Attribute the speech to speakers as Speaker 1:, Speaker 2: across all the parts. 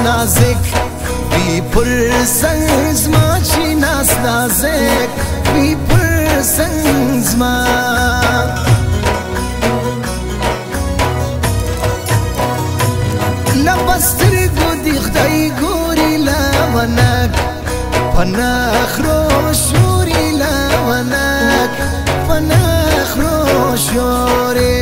Speaker 1: نازک وی پر سنگ زما چی ناس نازک وی پر سنگ زما لبستر گودی خدای گوری لونک پناخ رو شوری لونک پناخ رو شوری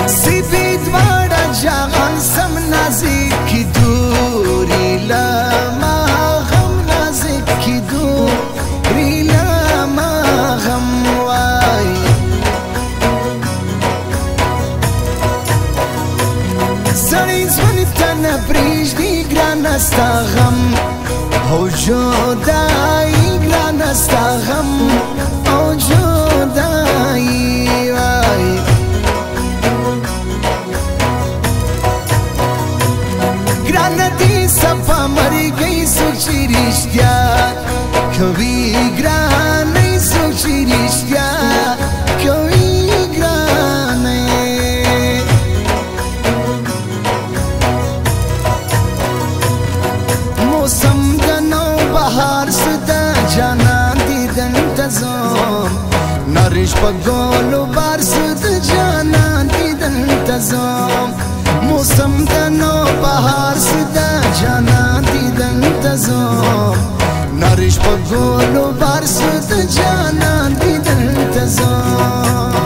Speaker 1: سیبید وارا جهان سم نزدیکی دوری لما غم نزدیکی دوری لما غم وای سړی ژوند ته نه پرېږدي ګرانه ستا غم او جدایي ګرانه ستا غم او جدایي وای ګرانه دې صفا مرګی څوک چې رښتیا کوي ګرانه څوک چې رښتیا کوي ګرانه موسم د نو بهار سده جانان دیدن ته ځم نارنج په ګلو بار سده جانان دیدن ته ځم موسم د نو بهار سده جانان دیدن ته ځم نارنج په ګلو بار سده جانان دیدن ته ځم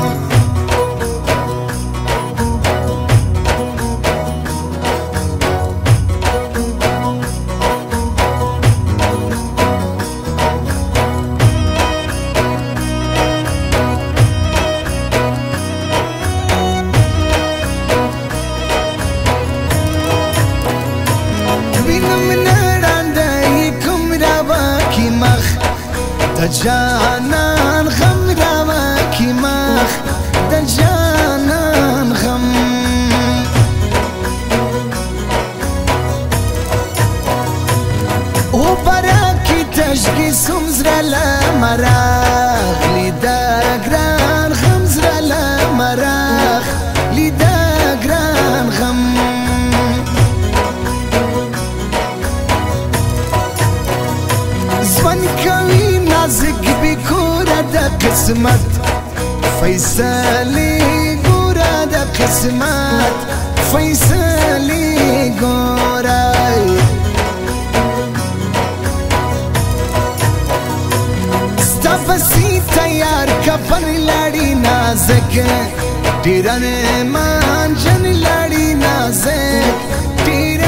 Speaker 1: د جانان غم راوه کی مخ د جانان غم او برکی تشگی سم زره لمراغ لیده گران غم زره لمراغ لیده گران غم زون کوي نازک بکوره د قسمت فیصله ګوره د قسمت فیصله ګوره ستا پسې تیار کفن لړی نازک ډېر مانجن لړی نازک ډېر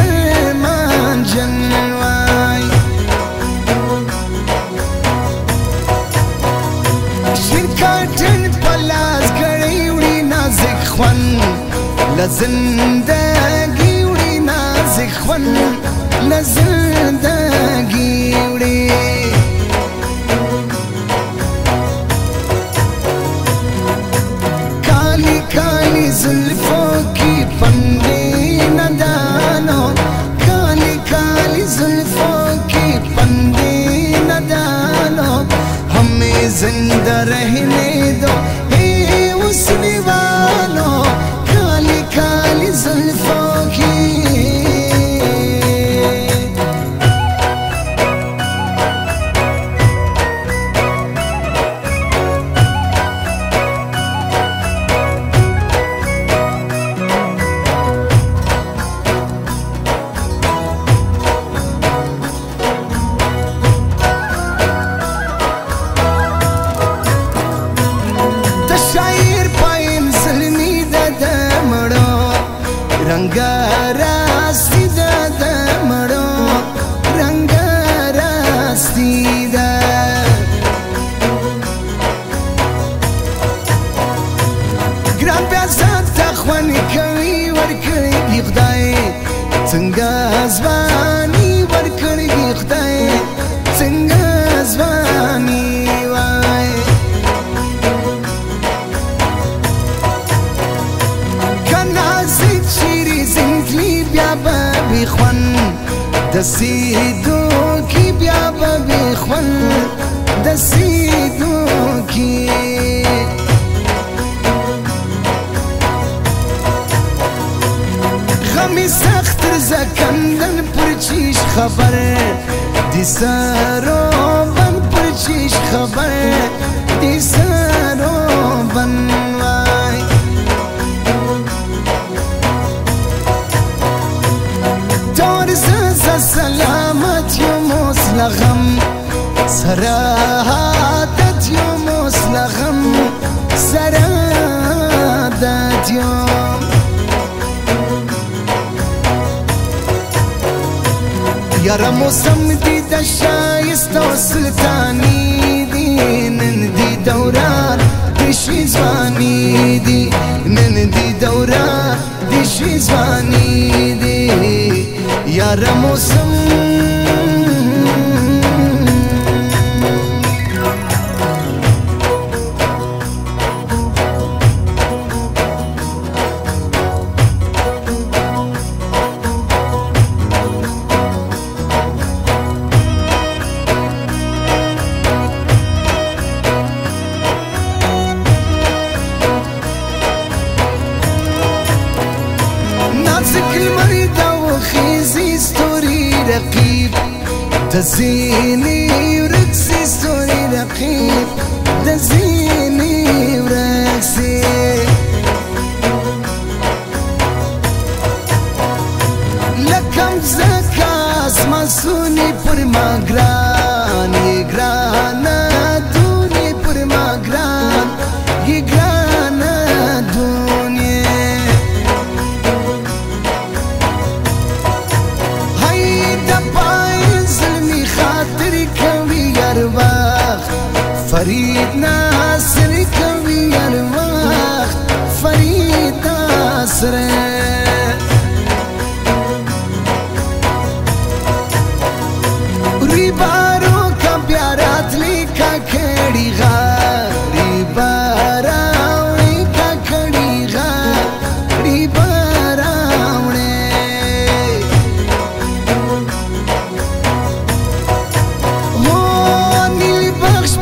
Speaker 1: مانجن وای کاټن پلاس کړی وړي نازک خوان لزندګي وړي نازک خوان لزندګي وړي کالی کالی زلفو کی پندې ندانو کالی کالی زلفو کی پندې ندانو हमें जिंदा रहने दो हे उसने वालों काली काली जुल्फों की رنگا راستی د مړو رنگا راستی د ګران بیا ځان خواني کوي ورکړي دی خدای څنګه ځواني ورکړي دی خدای څنګه ځواني وای کنا چیری زنگلی بیا بی خوان دسیدو کی بیا بی خوان دسیدو کی دی سرو بن پر چیش خبر دی سرو بن وای دور زنزا سلامت یو مسلغم سرادت یو مسلغم سرادت یو یارا موسم دی د شایست او سلطانی دی نن دی دوران د شیزوانی دی نن دی دوران د شیزوانی دی یارا موسم دزيني ورقصي ستوري رقيب دزيني ورقصي لكم زكاس مسوني پر ما گران یہ گرانا دوني پر ما گران یہ گرانا دوني هاي دبای خاطر کوي هر وخت فرید ناصر کوي هر وخت فرید ناصر ریبارو کا پیارات لیکا کھڑی غا ریباراوی کا کھڑی غا ریباراونے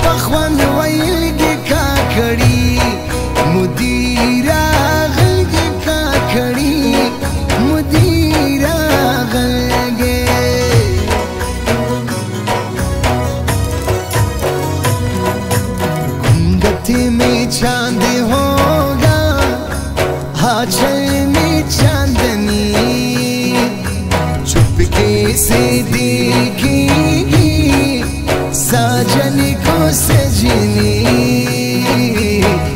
Speaker 1: پخوان ویلگی کا کھڑی مدیرہ غلگی کا کھڑی مدیرہ غلگی گنگتی میں چاند ہوگا آنچل میں چاندنی چپکے سے دیکھیں گی ساجنی کو سجنی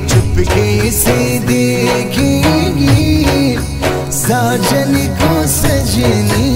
Speaker 1: چپکے سے دیکھیں گی ساجنی کو سجنی